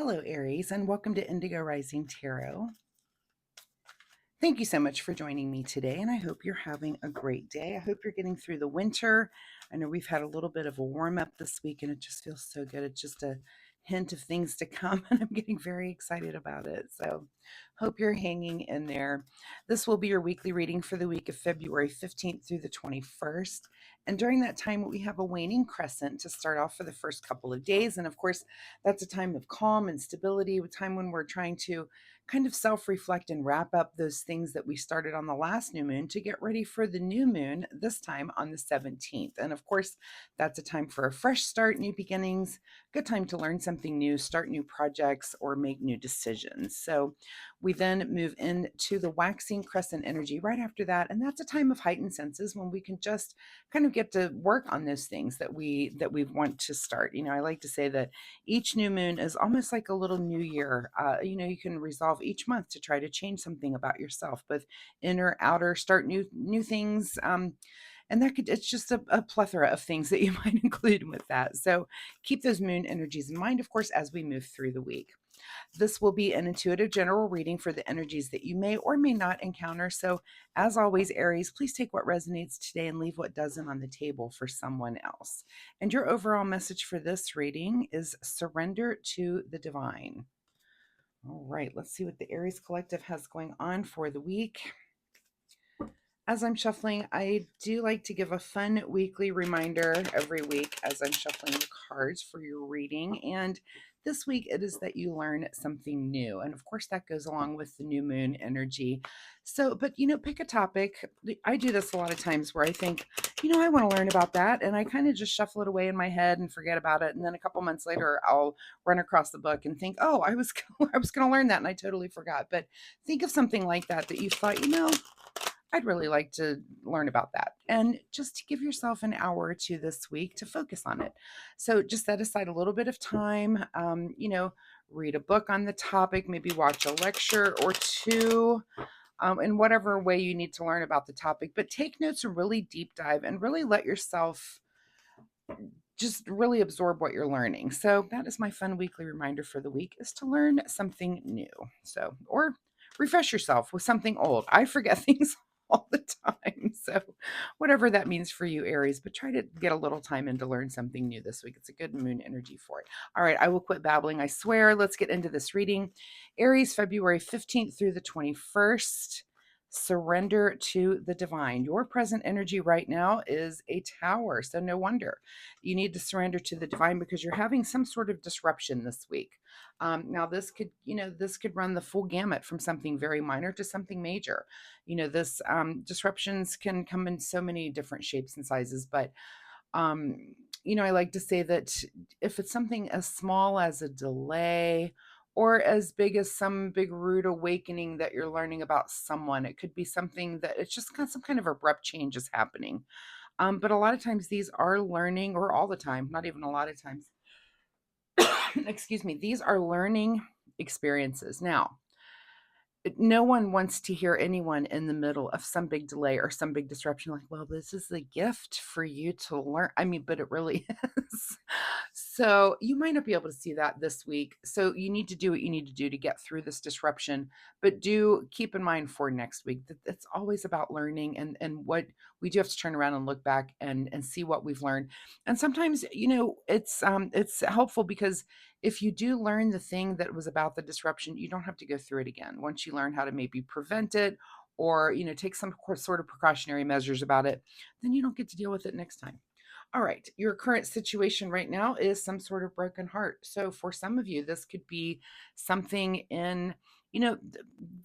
Hello, Aries, and welcome to Indigo Rising Tarot. Thank you so much for joining me today, and I hope you're having a great day. I hope you're getting through the winter. I know we've had a little bit of a warm up this week, and it just feels so good. It's just a hint of things to come, and I'm getting very excited about it. So, hope you're hanging in there. This will be your weekly reading for the week of February 15th through the 21st. And during that time, we have a waning crescent to start off for the first couple of days. And of course, that's a time of calm and stability, a time when we're trying to kind of self reflect and wrap up those things that we started on the last new moon to get ready for the new moon, this time on the 17th. And of course, that's a time for a fresh start, new beginnings, good time to learn something new, start new projects, or make new decisions. So we then move into the waxing crescent energy right after that. And that's a time of heightened senses when we can just kind of get to work on those things that we want to start. I like to say that each new moon is almost like a little new year. You can resolve each month to try to change something about yourself, both inner, outer, start new things. And it's just a plethora of things that you might include with that. So keep those moon energies in mind, of course, as we move through the week. This will be an intuitive general reading for the energies that you may or may not encounter. So, as always, Aries, please take what resonates today and leave what doesn't on the table for someone else. And your overall message for this reading is surrender to the divine. All right, let's see what the Aries Collective has going on for the week. As I'm shuffling, I do like to give a fun weekly reminder every week as I'm shuffling the cards for your reading. And this week it is that you learn something new. And of course, that goes along with the new moon energy. So, but pick a topic. I do this a lot of times where I think, I want to learn about that. And I kind of just shuffle it away in my head and forget about it. And then a couple months later, I'll run across the book and think, oh, I was going to learn that. And I totally forgot. But think of something like that you thought, I'd really like to learn about that. And just to give yourself an hour or two this week to focus on it. So just set aside a little bit of time, read a book on the topic, maybe watch a lecture or two, in whatever way you need to learn about the topic. But take notes and really deep dive and really let yourself just really absorb what you're learning. So that is my fun weekly reminder for the week, is to learn something new. So, or refresh yourself with something old. I forget things all the time. So whatever that means for you, Aries, but try to get a little time in to learn something new this week. It's a good moon energy for it. All right, I will quit babbling, I swear. Let's get into this reading. Aries, February 15th through the 21st. Surrender to the divine. Your present energy right now is a tower. So no wonder you need to surrender to the divine, because you're having some sort of disruption this week. Now this could run the full gamut from something very minor to something major. This disruptions can come in so many different shapes and sizes, but I like to say that if it's something as small as a delay or as big as some big rude awakening that you're learning about someone, it could be something that it's just kind of some kind of abrupt change is happening. But a lot of times these are learning, or all the time, not even a lot of times, excuse me, these are learning experiences. Now, no one wants to hear anyone in the middle of some big delay or some big disruption like, well, this is a gift for you to learn. I mean, but it really is. So you might not be able to see that this week. So you need to do what you need to do to get through this disruption. But do keep in mind for next week that it's always about learning, and what we do have to turn around and look back and see what we've learned. And sometimes, it's helpful, because if you do learn the thing that was about the disruption, you don't have to go through it again. Once you learn how to maybe prevent it, or take some sort of precautionary measures about it, then you don't get to deal with it next time. All right, your current situation right now is some sort of broken heart. So for some of you, this could be something in,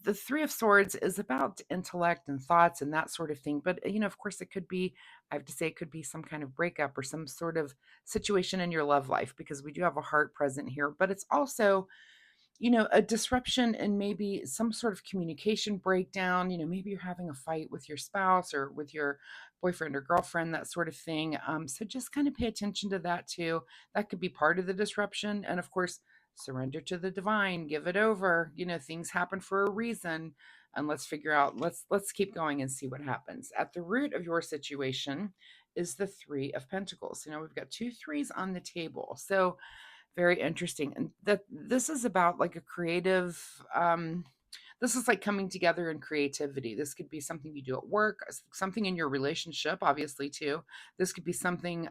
the Three of Swords is about intellect and thoughts and that sort of thing. But, of course, it could be, I have to say, it could be some kind of breakup or some sort of situation in your love life, because we do have a heart present here. But it's also, a disruption and maybe some sort of communication breakdown. Maybe you're having a fight with your spouse or with your boyfriend or girlfriend, that sort of thing. So just kind of pay attention to that too. That could be part of the disruption. And of course, surrender to the divine, give it over. Things happen for a reason. And let's figure out, let's keep going and see what happens. At the root of your situation is the Three of Pentacles. We've got two threes on the table. So Very interesting. And that this is about like a creative, this is like coming together in creativity. This could be something you do at work, something in your relationship, obviously, too. This could be something,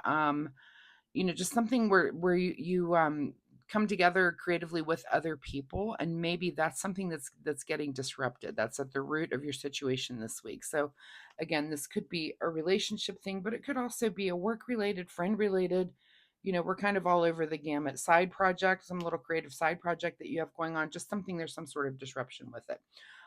just something where you come together creatively with other people, and maybe that's something that's getting disrupted. That's at the root of your situation this week. So again, this could be a relationship thing, but it could also be a work related, friend related. We're kind of all over the gamut. Side project, some little creative side project that you have going on, just something, there's some sort of disruption with it.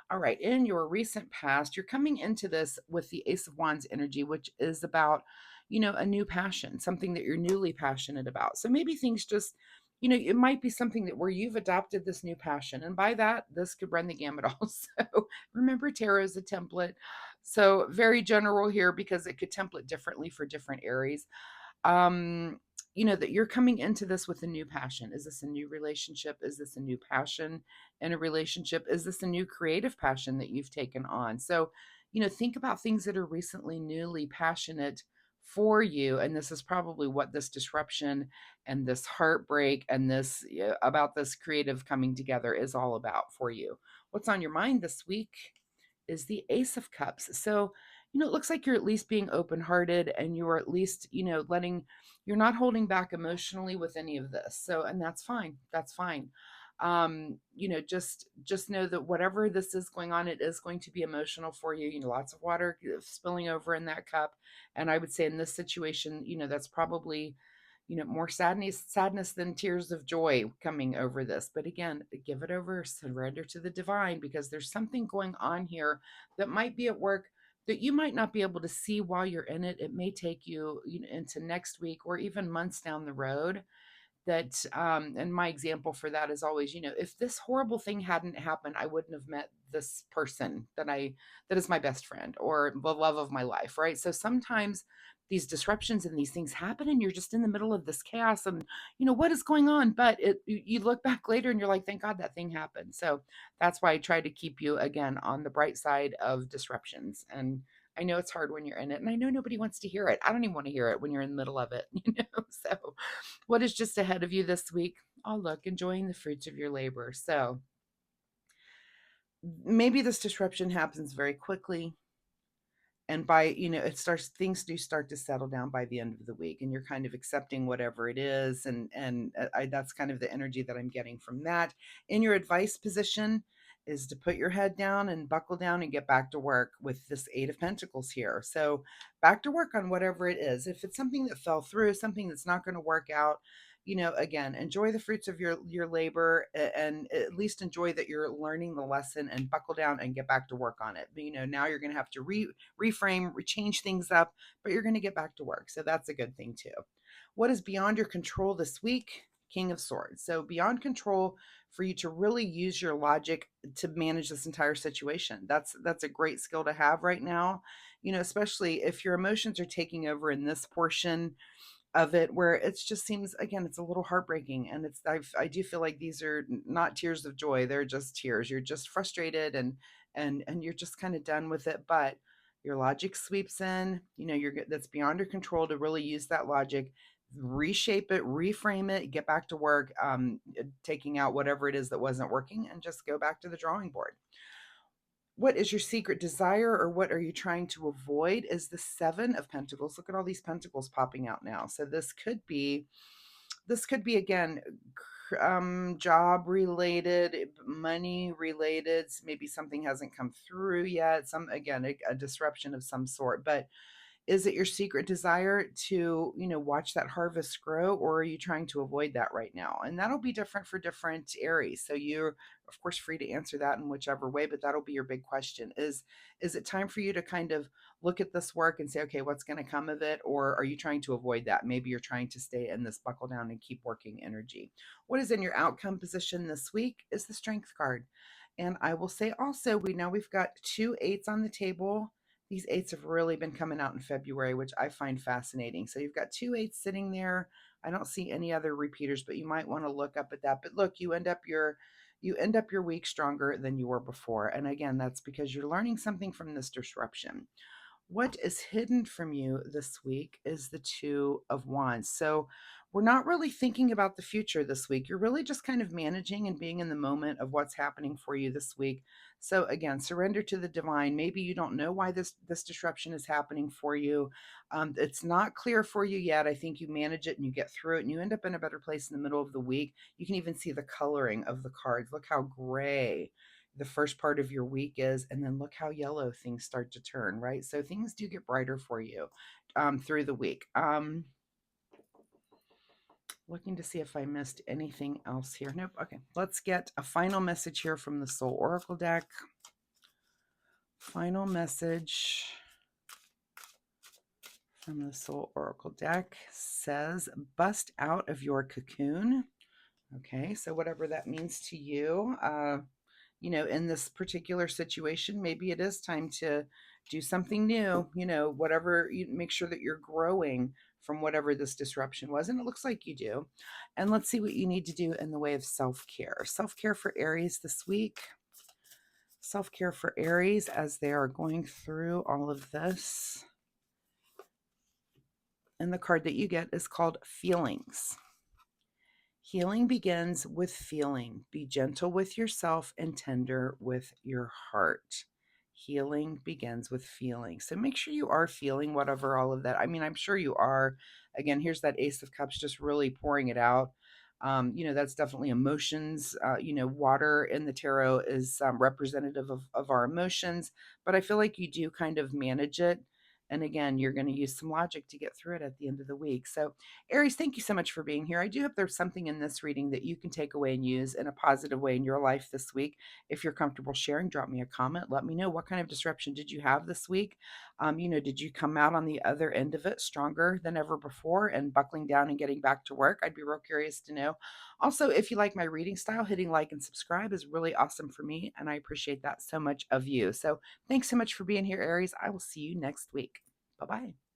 All right, in your recent past, you're coming into this with the Ace of Wands energy, which is about, a new passion, something that you're newly passionate about. So maybe things just, it might be something that where you've adopted this new passion. And by that, this could run the gamut also. Remember, tarot is a template. So very general here because it could template differently for different areas. um that you're coming into this with a new passion. Is this a new relationship? Is this a new passion in a relationship? Is this a new creative passion that you've taken on? So think about things that are recently newly passionate for you, and this is probably what this disruption and this heartbreak and this, about this creative coming together is all about for you. What's on your mind this week is the Ace of Cups. So it looks like you're at least being open hearted, and you're at least, you're not holding back emotionally with any of this. So, and that's fine. That's fine. Just know that whatever this is going on, it is going to be emotional for you. Lots of water spilling over in that cup. And I would say in this situation, that's probably, more sadness than tears of joy coming over this. But again, give it over, surrender to the divine, because there's something going on here that might be at work that you might not be able to see while you're in it. It may take you, into next week or even months down the road. That and my example for that is always, if this horrible thing hadn't happened, I wouldn't have met this person that is my best friend or the love of my life, right? So sometimes these disruptions and these things happen, and you're just in the middle of this chaos, and what is going on, but you look back later and you're like, thank God that thing happened. So that's why I try to keep you again on the bright side of disruptions. And I know it's hard when you're in it, and I know nobody wants to hear it. I don't even want to hear it when you're in the middle of it, So what is just ahead of you this week? Oh, look, enjoying the fruits of your labor. So maybe this disruption happens very quickly, and by, it starts, things do start to settle down by the end of the week, and you're kind of accepting whatever it is. And that's kind of the energy that I'm getting from that. In your advice position is to put your head down and buckle down and get back to work with this Eight of Pentacles here. So back to work on whatever it is. If it's something that fell through, something that's not going to work out, again, enjoy the fruits of your labor, and at least enjoy that you're learning the lesson, and buckle down and get back to work on it. But now you're going to have to reframe, change things up, but you're going to get back to work. So that's a good thing too. What is beyond your control this week? King of Swords. So beyond control for you to really use your logic to manage this entire situation. That's a great skill to have right now. Especially if your emotions are taking over in this portion of it, where it just seems, again, it's a little heartbreaking, and I do feel like these are not tears of joy, they're just tears. You're just frustrated, and you're just kind of done with it, but your logic sweeps in. That's beyond your control to really use that logic, reshape it, reframe it, get back to work, taking out whatever it is that wasn't working, and just go back to the drawing board. What is your secret desire, or what are you trying to avoid? Is the Seven of Pentacles. Look at all these pentacles popping out now. So this could be again, job related, money related. Maybe something hasn't come through yet. Some, again, a disruption of some sort. But is it your secret desire to, watch that harvest grow, or are you trying to avoid that right now? And that'll be different for different Aries. So you're, of course, free to answer that in whichever way, but that'll be your big question. Is it time for you to kind of look at this work and say, okay, what's going to come of it? Or are you trying to avoid that? Maybe you're trying to stay in this buckle down and keep working energy. What is in your outcome position this week is the Strength card. And I will say also, we've got 2 8s on the table. These 8s have really been coming out in February, which I find fascinating. So you've got 2 8s sitting there. I don't see any other repeaters, but you might want to look up at that. But look, you end up your week stronger than you were before. And again, that's because you're learning something from this disruption. What is hidden from you this week is the Two of Wands. So we're not really thinking about the future this week. You're really just kind of managing and being in the moment of what's happening for you this week. So again, surrender to the divine. Maybe you don't know why this disruption is happening for you. It's not clear for you yet. I think you manage it and you get through it and you end up in a better place in the middle of the week. You can even see the coloring of the cards. Look how gray the first part of your week is, and then look how yellow things start to turn, right? So things do get brighter for you through the week. Looking to see if I missed anything else here. Nope. Okay, let's get a final message here from the Soul Oracle deck. Final message from the Soul Oracle deck says, bust out of your cocoon. Okay, so whatever that means to you, in this particular situation, maybe it is time to do something new, whatever, you make sure that you're growing from whatever this disruption was. And it looks like you do. And let's see what you need to do in the way of self-care. Self-care for Aries this week. Self-care for Aries as they are going through all of this. And the card that you get is called Feelings. Healing begins with feeling. Be gentle with yourself and tender with your heart. Healing begins with feeling. So make sure you are feeling whatever all of that. I mean, I'm sure you are. Again, here's that Ace of Cups just really pouring it out. That's definitely emotions. Water in the tarot is representative of our emotions, but I feel like you do kind of manage it. And again, you're going to use some logic to get through it at the end of the week. So Aries, thank you so much for being here. I do hope there's something in this reading that you can take away and use in a positive way in your life this week. If you're comfortable sharing, drop me a comment. Let me know, what kind of disruption did you have this week? Did you come out on the other end of it stronger than ever before and buckling down and getting back to work? I'd be real curious to know. Also, if you like my reading style, hitting like and subscribe is really awesome for me, and I appreciate that so much of you. So thanks so much for being here, Aries. I will see you next week. Bye-bye.